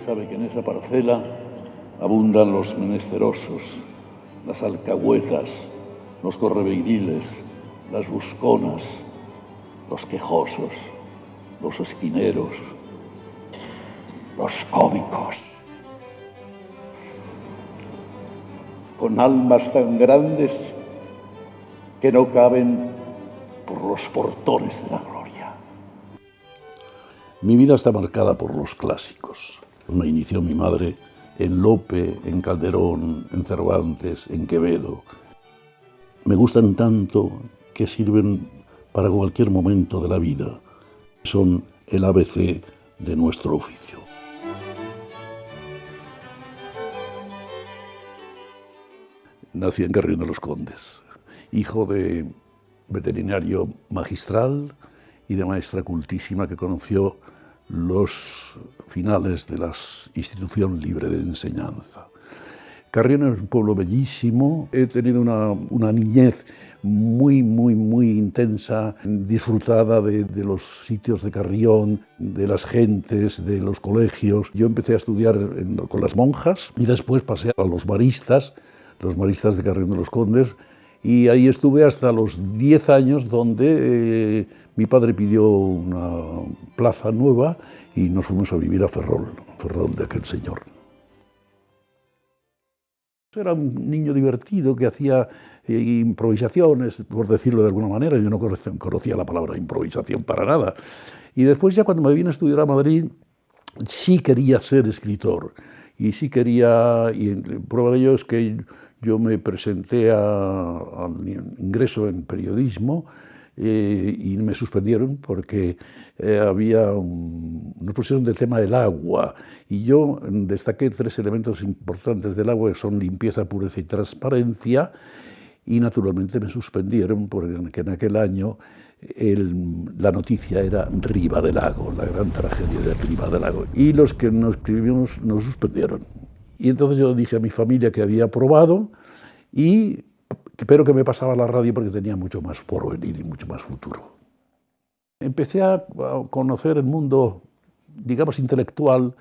sabe que en esa parcela abundan los menesterosos, las alcahuetas, los correveidiles, las busconas, los quejosos, los esquineros, los cómicos, con almas tan grandes que no caben por los portones de la gloria. Mi vida está marcada por los clásicos. Me inició mi madre en Lope, en Calderón, en Cervantes, en Quevedo. Me gustan tanto que sirven para cualquier momento de la vida. Son el ABC de nuestro oficio. Nací en Carrión de los Condes, hijo de veterinario magistral y de maestra cultísima que conoció los finales de la institución libre de enseñanza. Carrión es un pueblo bellísimo. He tenido una niñez muy intensa, disfrutada de los sitios de Carrión, de las gentes, de los colegios. Yo empecé a estudiar con las monjas y después pasé a los maristas de Carrión de los Condes, y ahí estuve hasta los 10 años, donde mi padre pidió una plaza nueva y nos fuimos a vivir a Ferrol de aquel señor. Era un niño divertido que hacía improvisaciones, por decirlo de alguna manera. Yo no conocía la palabra improvisación para nada. Y después, ya cuando me vine a estudiar a Madrid, sí quería ser escritor. Y sí quería, y prueba de ello es que yo me presenté al ingreso en periodismo y me suspendieron porque nos pusieron del tema del agua, y yo destaqué 3 elementos importantes del agua, que son limpieza, pureza y transparencia, y naturalmente me suspendieron porque en aquel año la noticia era Ribadelago, la gran tragedia de Ribadelago, y los que nos escribimos nos suspendieron. Y entonces yo dije a mi familia que había aprobado, pero que me pasaba a la radio porque tenía mucho más porvenir y mucho más futuro. Empecé a conocer el mundo, digamos, intelectual,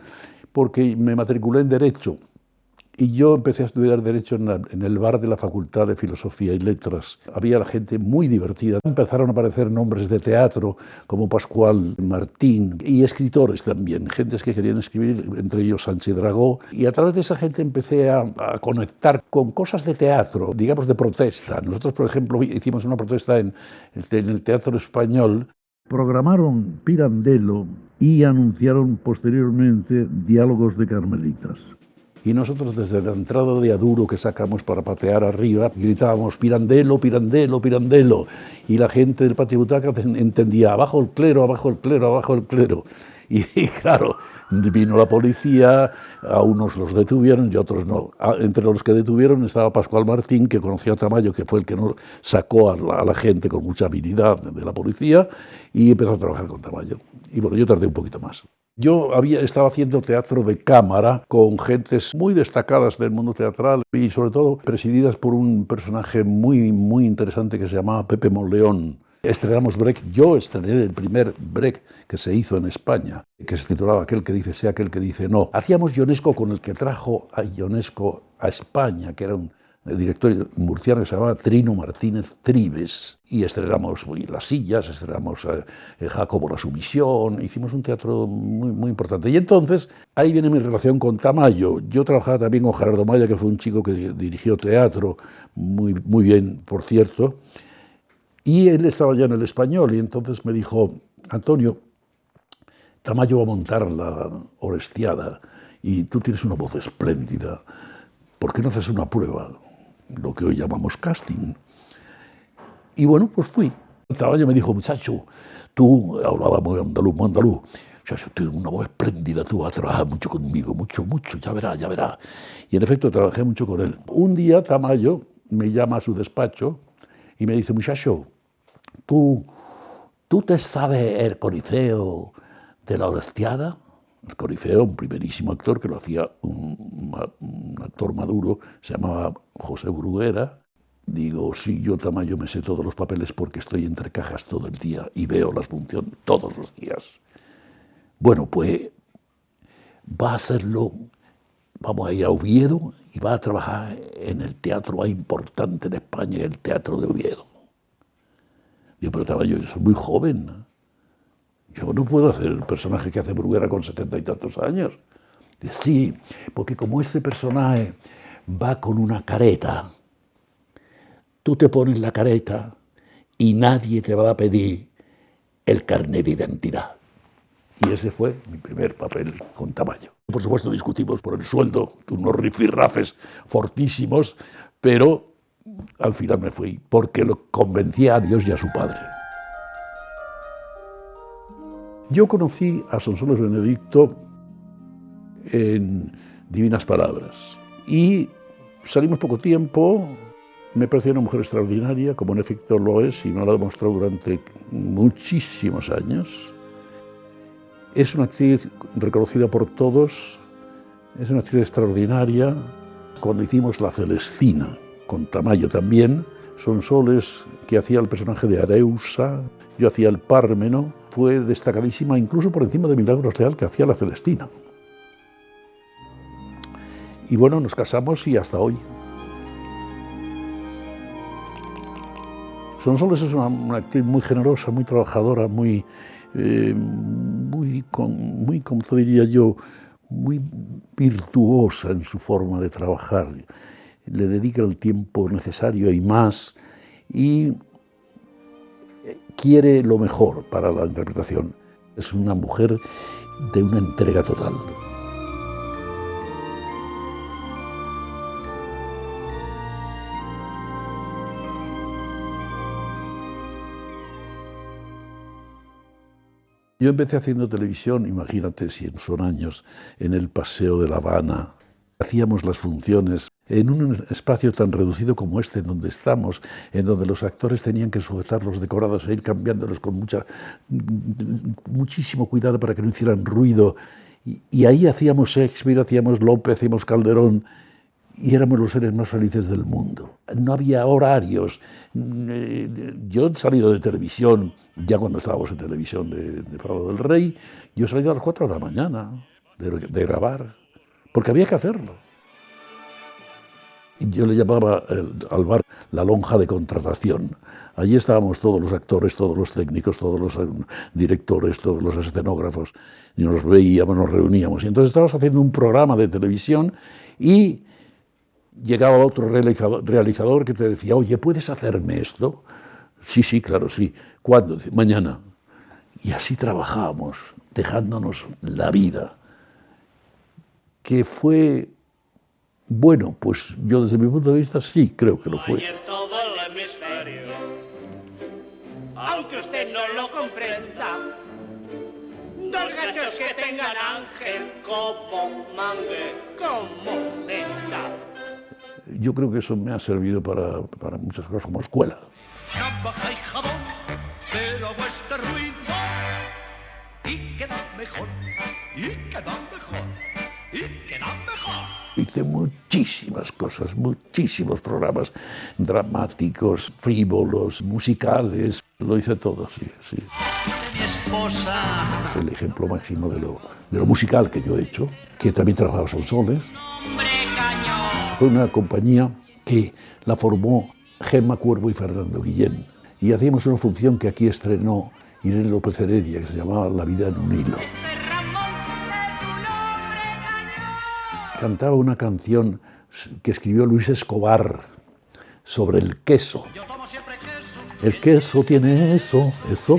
porque me matriculé en Derecho. Y yo empecé a estudiar Derecho en el bar de la Facultad de Filosofía y Letras. Había la gente muy divertida. Empezaron a aparecer nombres de teatro como Pascual Martín, y escritores también, gentes que querían escribir, entre ellos Sánchez Dragó. Y a través de esa gente empecé a conectar con cosas de teatro, digamos de protesta. Nosotros, por ejemplo, hicimos una protesta en el Teatro Español. Programaron Pirandello y anunciaron posteriormente Diálogos de Carmelitas. Y nosotros, desde la entrada de Aduro que sacamos para patear arriba, gritábamos Pirandello, Pirandello, Pirandello. Y la gente del patio butaca entendía abajo el clero, abajo el clero, abajo el clero. Y claro, vino la policía, a unos los detuvieron y a otros no. Entre los que detuvieron estaba Pascual Martín, que conocía a Tamayo, que fue el que nos sacó a la gente con mucha habilidad de la policía, y empezó a trabajar con Tamayo. Y bueno, yo tardé un poquito más. Yo estaba haciendo teatro de cámara con gentes muy destacadas del mundo teatral y sobre todo presididas por un personaje muy interesante que se llamaba Pepe Monleón. Estrenamos Brecht. Yo estrené el primer Brecht que se hizo en España, que se titulaba Aquel que dice sí, aquel que dice no. Hacíamos Ionesco con el que trajo a Ionesco a España, que era un director murciano que se llamaba Trino Martínez Tribes, y estrenamos Las Sillas, estrenamos Jacobo la Sumisión, hicimos un teatro muy importante. Y entonces ahí viene mi relación con Tamayo. Yo trabajaba también con Gerardo Maya, que fue un chico que dirigió teatro muy bien, por cierto, y él estaba ya en el Español, y entonces me dijo: Antonio, Tamayo va a montar la Orestiada y tú tienes una voz espléndida, ¿por qué no haces una prueba? Lo que hoy llamamos casting. Y bueno, pues fui. Tamayo me dijo: muchacho, tú, hablaba muy andaluz, muchacho, tienes una voz espléndida, tú vas a trabajar mucho conmigo, mucho, ya verás. Y en efecto trabajé mucho con él. Un día Tamayo me llama a su despacho y me dice: muchacho, ¿tú te sabes el Corifeo de la Orestiada? El Corifeo, un primerísimo actor que lo hacía un actor maduro, se llamaba José Bruguera. Digo: sí, yo Tamayo me sé todos los papeles porque estoy entre cajas todo el día y veo las funciones todos los días. Bueno, pues va a hacerlo, vamos a ir a Oviedo y va a trabajar en el teatro más importante de España, el Teatro de Oviedo. Digo, pero Tamayo, yo soy muy joven, ¿no? Yo no puedo hacer el personaje que hace Bruguera con 70 y tantos años. Dice, sí, porque como este personaje va con una careta, tú te pones la careta y nadie te va a pedir el carnet de identidad. Y ese fue mi primer papel con Tamayo. Por supuesto discutimos por el sueldo, unos rifirrafes fortísimos, pero al final me fui, porque lo convencía a Dios y a su padre. Yo conocí a Sonsoles Benedicto en Divinas Palabras y salimos poco tiempo. Me pareció una mujer extraordinaria, como en efecto lo es y me lo ha demostrado durante muchísimos años. Es una actriz reconocida por todos, es una actriz extraordinaria. Cuando hicimos La Celestina, con Tamayo también, Sonsoles, que hacía el personaje de Areusa, yo hacía el Pármeno, fue destacadísima incluso por encima de Milagros Leal, que hacía La Celestina. Y bueno, nos casamos y hasta hoy. Sonsoles es una actriz muy generosa, muy trabajadora, muy, como te diría yo, muy virtuosa en su forma de trabajar. Le dedica el tiempo necesario y más, y quiere lo mejor para la interpretación. Es una mujer de una entrega total. Yo empecé haciendo televisión, imagínate si son años, en el Paseo de La Habana. Hacíamos las funciones en un espacio tan reducido como este, en donde estamos, en donde los actores tenían que sujetar los decorados e ir cambiándolos con muchísimo cuidado para que no hicieran ruido. Y ahí hacíamos Shakespeare, hacíamos Lope, hacíamos Calderón, y éramos los seres más felices del mundo. No había horarios. Yo he salido de televisión, ya cuando estábamos en televisión de Prado del Rey, yo he salido a las 4 de la mañana de grabar, porque había que hacerlo. Yo le llamaba al bar la lonja de contratación. Allí estábamos todos los actores, todos los técnicos, todos los directores, todos los escenógrafos, y nos veíamos, nos reuníamos. Y entonces estábamos haciendo un programa de televisión y llegaba otro realizador que te decía, oye, ¿puedes hacerme esto? Sí, sí, claro, sí. ¿Cuándo? Mañana. Y así trabajábamos, dejándonos la vida. Que fue bueno, pues yo desde mi punto de vista sí creo que lo fue. Hay en todo el hemisferio, aunque usted no lo comprenda, dos gachos que tengan ángel como mangue, como meta. Yo creo que eso me ha servido para muchas cosas como escuela. Navaja y jabón, pero a vuestra ruina. Y queda mejor, y queda mejor, y queda mejor. Hice muchísimas cosas, muchísimos programas dramáticos, frívolos, musicales. Lo hice todo, sí, sí. Mi esposa. El ejemplo máximo de lo musical que yo he hecho, que también trabajaba Sonsoles. Hombre cañón. Fue una compañía que la formó Gemma Cuervo y Fernando Guillén. Y hacíamos una función que aquí estrenó Irene López Heredia, que se llamaba La vida en un hilo. Cantaba una canción que escribió Luis Escobar sobre el queso. Yo tomo siempre queso. El queso tiene eso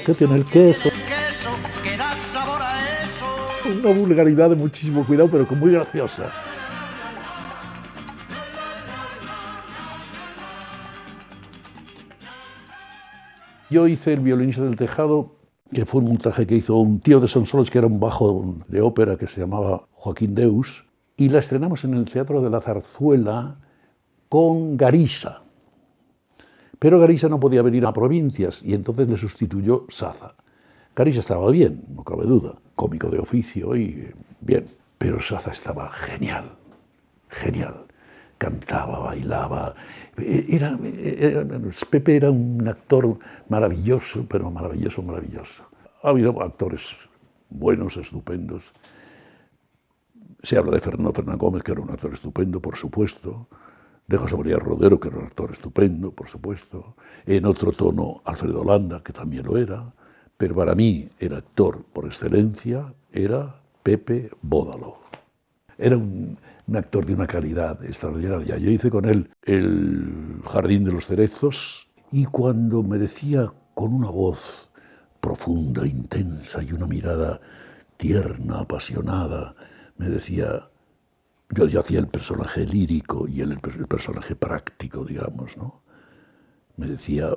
que tiene el queso. El queso que da sabor a eso. Una vulgaridad de muchísimo cuidado, pero muy graciosa. Yo hice El violinista del tejado, que fue un montaje que hizo un tío de Sonsoles, que era un bajo de ópera que se llamaba Joaquín Deus, y la estrenamos en el Teatro de la Zarzuela con Garisa. Pero Garisa no podía venir a provincias y entonces le sustituyó Saza. Garisa estaba bien, no cabe duda, cómico de oficio y bien, pero Saza estaba genial, genial. Cantaba, bailaba. Pepe era un actor maravilloso, pero maravilloso, maravilloso. Ha habido actores buenos, estupendos. Se habla de Fernando Fernán Gómez, que era un actor estupendo, por supuesto, de José María Rodero, que era un actor estupendo, por supuesto, en otro tono Alfredo Landa, que también lo era, pero para mí el actor por excelencia era Pepe Bódalo. Era un actor de una calidad extraordinaria. Yo hice con él El Jardín de los Cerezos, y cuando me decía con una voz profunda, intensa y una mirada tierna, apasionada, me decía, yo hacía el personaje lírico y él el personaje práctico, digamos, ¿no? Me decía,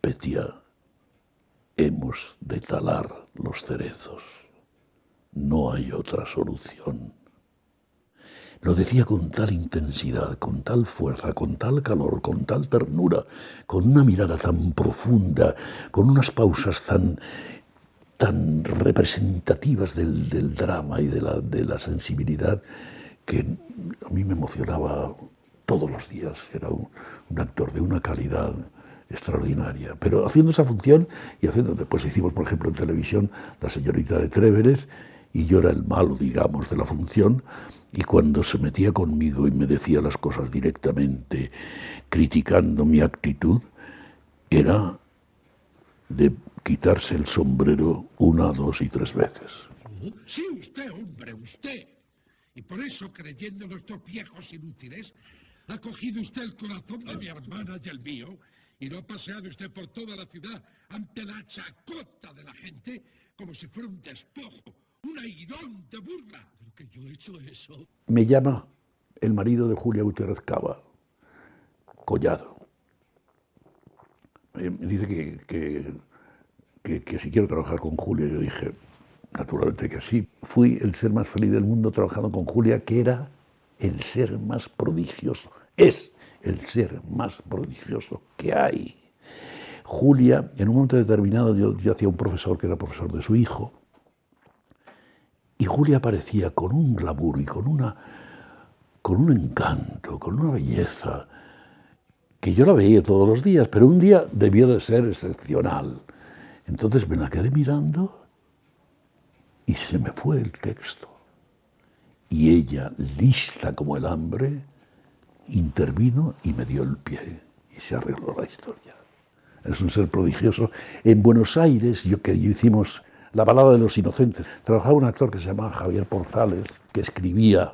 Petia, hemos de talar los cerezos, no hay otra solución. Lo decía con tal intensidad, con tal fuerza, con tal calor, con tal ternura, con una mirada tan profunda, con unas pausas tan representativas del drama y de la sensibilidad, que a mí me emocionaba todos los días. Era un actor de una calidad extraordinaria. Pero haciendo esa función, y después hicimos, por ejemplo, en televisión, La señorita de Tréveres, y yo era el malo, digamos, de la función, y cuando se metía conmigo y me decía las cosas directamente, criticando mi actitud, era de quitarse el sombrero 1, 2 y 3 veces. Sí, usted, hombre, usted. Y por eso, creyendo en estos viejos inútiles, ha cogido usted el corazón de mi hermana y el mío, y lo ha paseado usted por toda la ciudad ante la chacota de la gente, como si fuera un despojo, un airón de burla. Pero que yo he hecho eso. Me llama el marido de Julia Gutiérrez Cava, Collado. Me dice que si quiero trabajar con Julia. Yo dije, naturalmente que sí. Fui el ser más feliz del mundo trabajando con Julia, que era el ser más prodigioso. Es el ser más prodigioso que hay. Julia, en un momento determinado, yo hacía un profesor que era profesor de su hijo, y Julia aparecía con un glamour y con un encanto, con una belleza, que yo la veía todos los días, pero un día debió de ser excepcional. Entonces me la quedé mirando y se me fue el texto. Y ella, lista como el hambre, intervino y me dio el pie y se arregló la historia. Es un ser prodigioso. En Buenos Aires, yo hicimos La balada de los inocentes, trabajaba un actor que se llamaba Javier Porzales, que escribía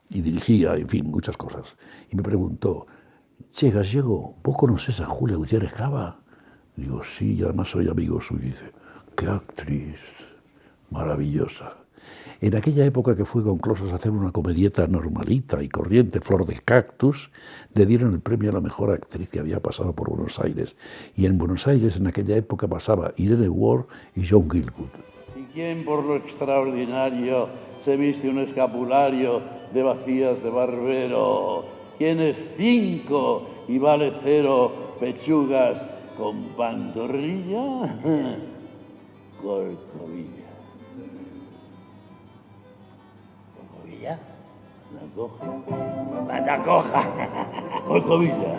y dirigía, en fin, muchas cosas. Y me preguntó, che, Gallego, ¿vos conocés a Julia Gutiérrez Cava? Digo, sí, y además soy amigo suyo. Y dice, qué actriz maravillosa. En aquella época que fue con Closas a hacer una comedieta normalita y corriente, Flor de Cactus, le dieron el premio a la mejor actriz que había pasado por Buenos Aires. Y en Buenos Aires, en aquella época, pasaba Irene Ward y John Gielgud. ¿Y quién por lo extraordinario se viste un escapulario de vacías de barbero? ¿Quién es 5 y vale 0 pechugas con pantorrilla? Corcovilla. ¿Corcovilla? La coja. ¡La coja! Corcovilla.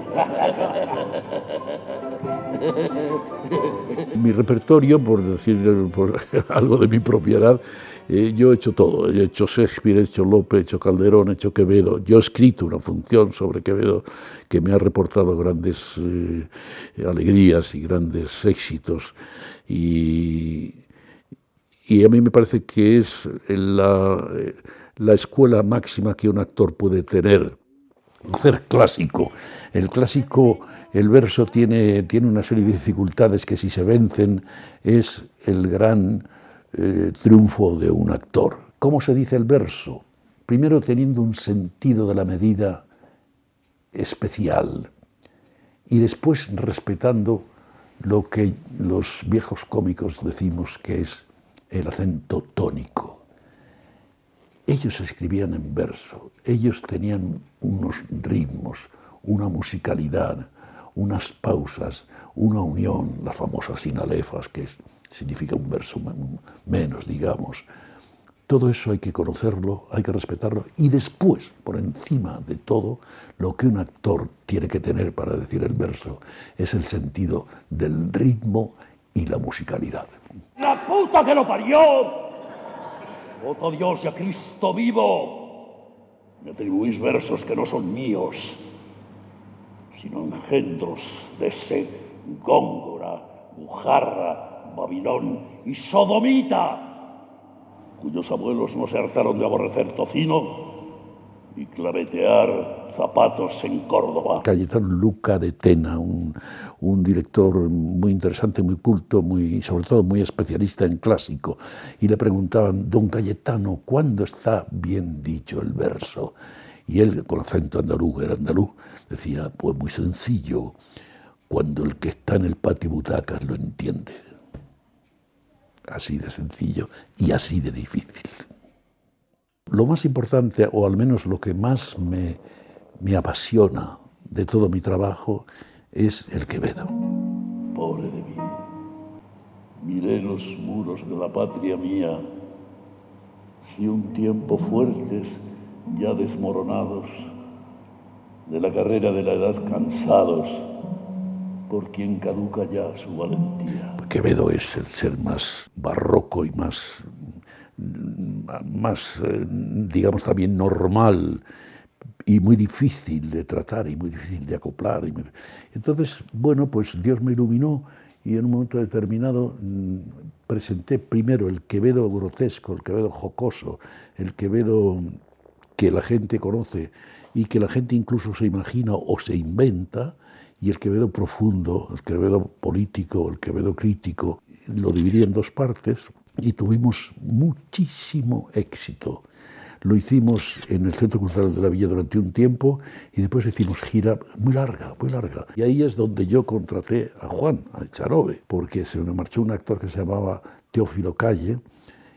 Mi repertorio, por decir por algo de mi propiedad, yo he hecho todo. He hecho Shakespeare, he hecho Lope, he hecho Calderón, he hecho Quevedo. Yo he escrito una función sobre Quevedo que me ha reportado grandes alegrías y grandes éxitos. Y a mí me parece que es la escuela máxima que un actor puede tener. Hacer clásico. El clásico, el verso tiene una serie de dificultades que si se vencen es el gran triunfo de un actor. ¿Cómo se dice el verso? Primero teniendo un sentido de la medida especial y después respetando lo que los viejos cómicos decimos que es el acento tónico. Ellos escribían en verso, ellos tenían unos ritmos, una musicalidad, unas pausas, una unión, las famosas sinalefas, que significa un verso menos, digamos. Todo eso hay que conocerlo, hay que respetarlo, y después, por encima de todo, lo que un actor tiene que tener para decir el verso es el sentido del ritmo y la musicalidad. ¡La puta que lo parió! voto a Dios y a Cristo vivo. Me atribuís versos que no son míos, sino engendros de ese Góngora, Bujarra, Babilón y Sodomita, cuyos abuelos no se hartaron de aborrecer tocino y clavetear zapatos en Córdoba. Cayetano Luca de Tena, un director muy interesante, muy culto, sobre todo muy especialista en clásico, y le preguntaban: don Cayetano, ¿cuándo está bien dicho el verso? Y él, con acento andaluz, era andaluz, decía: pues muy sencillo, cuando el que está en el patio butacas lo entiende. Así de sencillo y así de difícil. Lo más importante, o al menos lo que más me apasiona de todo mi trabajo, es el Quevedo. Pobre de mí, miré los muros de la patria mía, si un tiempo fuertes, ya desmoronados, de la carrera de la edad cansados, por quien caduca ya su valentía. Quevedo es el ser más barroco y más digamos, también normal y muy difícil de tratar y muy difícil de acoplar. Entonces, bueno, pues Dios me iluminó y en un momento determinado presenté primero el Quevedo grotesco, el Quevedo jocoso, el Quevedo que la gente conoce y que la gente incluso se imagina o se inventa, y el Quevedo profundo, el Quevedo político, el Quevedo crítico. Lo dividí en dos partes y tuvimos muchísimo éxito. Lo hicimos en el Centro Cultural de la Villa durante un tiempo y después hicimos gira muy larga, muy larga. Y ahí es donde yo contraté a Juan, a Echanove, porque se me marchó un actor que se llamaba Teófilo Calle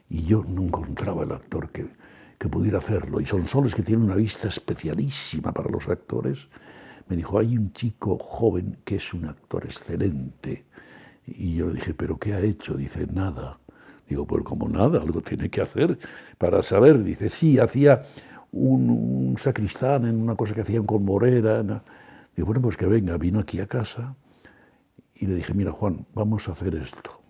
y yo no encontraba el actor que pudiera hacerlo. Y Sonsoles, que tiene una vista especialísima para los actores, me dijo: hay un chico joven que es un actor excelente. Y yo le dije: ¿pero qué ha hecho? Dice: nada. Digo: pues como nada, algo tiene que hacer para saber. Dice: sí, hacía un sacristán en una cosa que hacían con Morera. Digo: bueno, pues que venga. Vino aquí a casa y le dije: mira, Juan, vamos a hacer esto.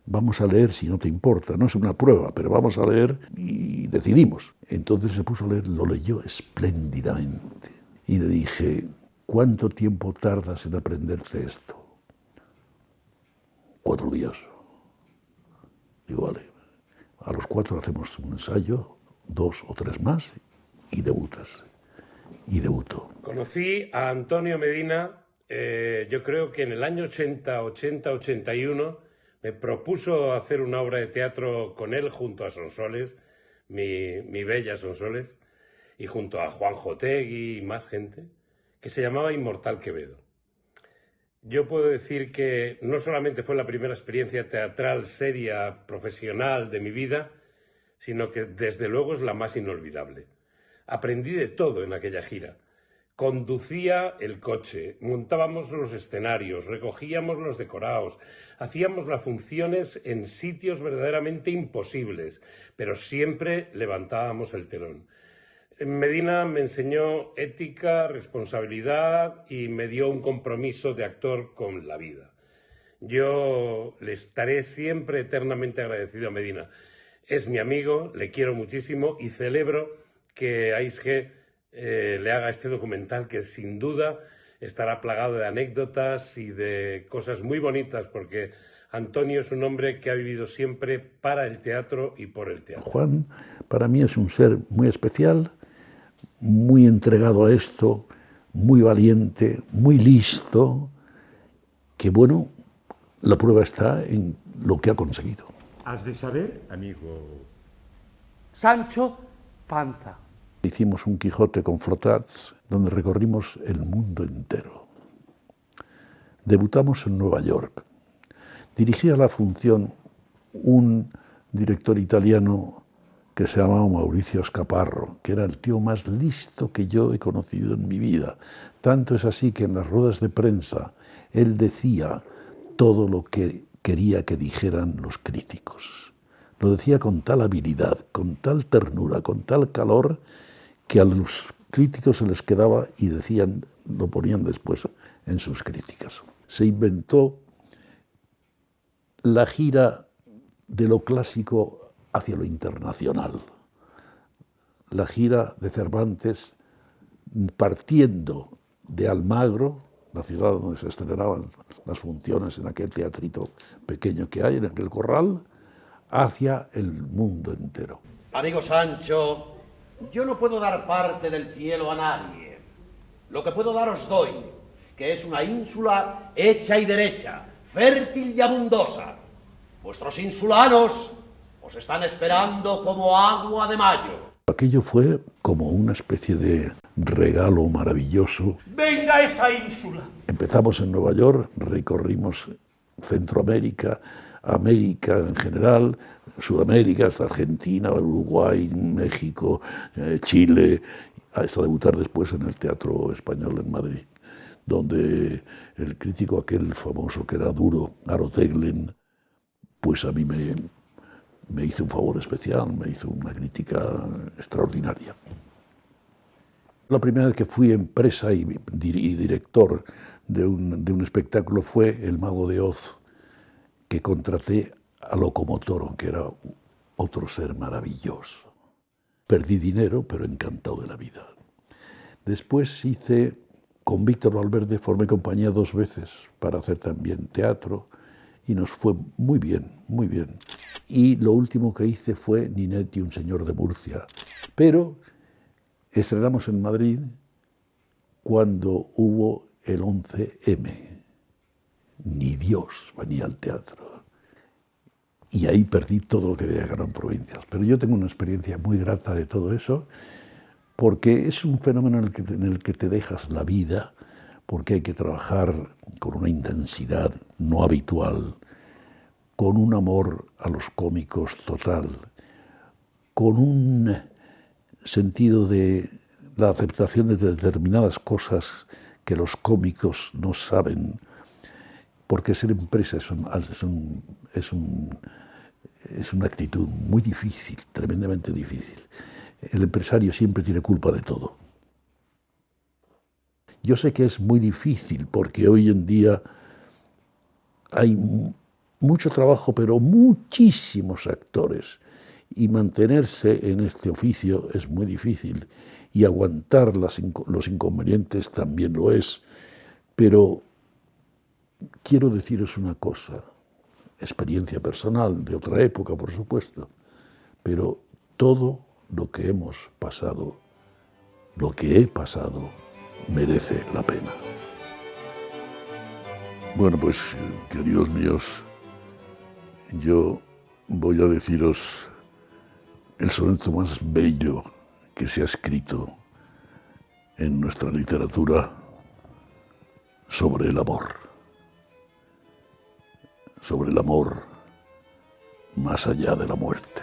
Vamos a leer, si no te importa, no es una prueba, pero vamos a leer, y decidimos. Entonces se puso a leer, lo leyó espléndidamente. Y le dije: ¿cuánto tiempo tardas en aprenderte esto? 4 días. Digo: vale, a los 4 hacemos un ensayo, 2 o 3 más, y debutas. Y debutó. Conocí a Antonio Medina, yo creo que en el año 81, me propuso hacer una obra de teatro con él junto a Sonsoles, mi bella Sonsoles, y junto a Juanjo Otegui y más gente, que se llamaba Inmortal Quevedo. Yo puedo decir que no solamente fue la primera experiencia teatral seria, profesional de mi vida, sino que desde luego es la más inolvidable. Aprendí de todo en aquella gira. Conducía el coche, montábamos los escenarios, recogíamos los decorados, hacíamos las funciones en sitios verdaderamente imposibles, pero siempre levantábamos el telón. Medina me enseñó ética, responsabilidad y me dio un compromiso de actor con la vida. Yo le estaré siempre eternamente agradecido a Medina. Es mi amigo, le quiero muchísimo y celebro que AXG le haga este documental que sin duda estará plagado de anécdotas y de cosas muy bonitas, porque Antonio es un hombre que ha vivido siempre para el teatro y por el teatro. Juan para mí es un ser muy especial, muy entregado a esto, muy valiente, muy listo, que bueno, la prueba está en lo que ha conseguido. Has de saber, amigo Sancho Panza. Hicimos un Quijote con Flotats, donde recorrimos el mundo entero. Debutamos en Nueva York. Dirigía la función un director italiano que se llamaba Mauricio Scaparro, que era el tío más listo que yo he conocido en mi vida. Tanto es así que en las ruedas de prensa él decía todo lo que quería que dijeran los críticos. Lo decía con tal habilidad, con tal ternura, con tal calor, que a los críticos se les quedaba y decían, lo ponían después en sus críticas. Se inventó la gira de lo clásico hacia lo internacional. La gira de Cervantes, partiendo de Almagro, la ciudad donde se estrenaban las funciones en aquel teatrito pequeño que hay, en aquel corral, hacia el mundo entero. Amigo Sancho, yo no puedo dar parte del cielo a nadie. Lo que puedo dar os doy, que es una ínsula hecha y derecha, fértil y abundosa. Vuestros insulanos os están esperando como agua de mayo. Aquello fue como una especie de regalo maravilloso. ¡Venga esa ínsula! Empezamos en Nueva York, recorrimos Centroamérica, América en general, Sudamérica, hasta Argentina, Uruguay, México, Chile, hasta debutar después en el Teatro Español en Madrid, donde el crítico aquel famoso que era duro, Aro Teglen, pues a mí me hizo un favor especial, me hizo una crítica extraordinaria. La primera vez que fui empresa y director de un espectáculo fue El Mago de Oz, que contraté a Locomotoro, que era otro ser maravilloso. Perdí dinero, pero encantado de la vida. Después hice, con Víctor Valverde, formé compañía 2 veces para hacer también teatro, y nos fue muy bien, muy bien. Y lo último que hice fue Ninette y un señor de Murcia. Pero estrenamos en Madrid cuando hubo el 11M. Ni Dios venía al teatro. Y ahí perdí todo lo que había ganado en provincias. Pero yo tengo una experiencia muy grata de todo eso, porque es un fenómeno en el que te dejas la vida, porque hay que trabajar con una intensidad no habitual, con un amor a los cómicos total, con un sentido de la aceptación de determinadas cosas que los cómicos no saben, porque ser empresa es una actitud muy difícil, tremendamente difícil. El empresario siempre tiene culpa de todo. Yo sé que es muy difícil porque hoy en día hay mucho trabajo, pero muchísimos actores, y mantenerse en este oficio es muy difícil, y aguantar los inconvenientes también lo es. Pero quiero deciros una cosa, experiencia personal, de otra época, por supuesto, pero todo lo que hemos pasado, lo que he pasado, merece la pena. Bueno, pues, queridos míos, yo voy a deciros el soneto más bello que se ha escrito en nuestra literatura sobre el amor más allá de la muerte.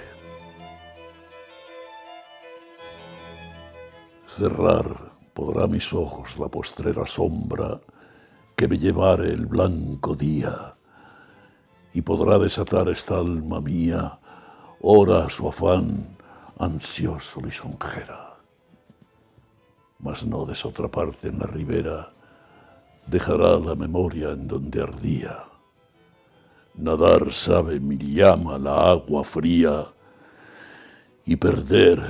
Cerrar podrá mis ojos la postrera sombra que me llevare el blanco día, y podrá desatar esta alma mía, ora su afán ansioso lisonjera. Mas no des otra parte en la ribera, dejará la memoria en donde ardía. Nadar sabe mi llama la agua fría, y perder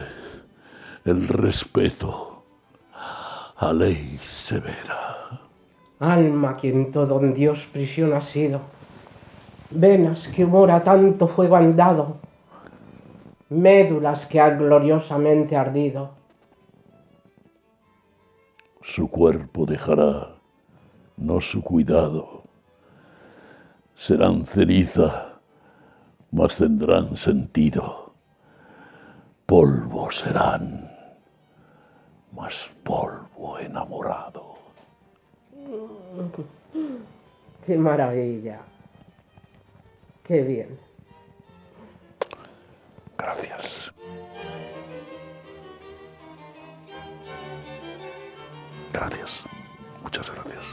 el respeto a ley severa. Alma que en todo en Dios prisión ha sido, venas que humor a tanto fuego han dado, médulas que ha gloriosamente ardido. Su cuerpo dejará, no su cuidado. Serán ceniza, mas tendrán sentido. Polvo serán, mas polvo enamorado. ¡Qué maravilla! ¡Qué bien! Gracias. Gracias. Muchas gracias.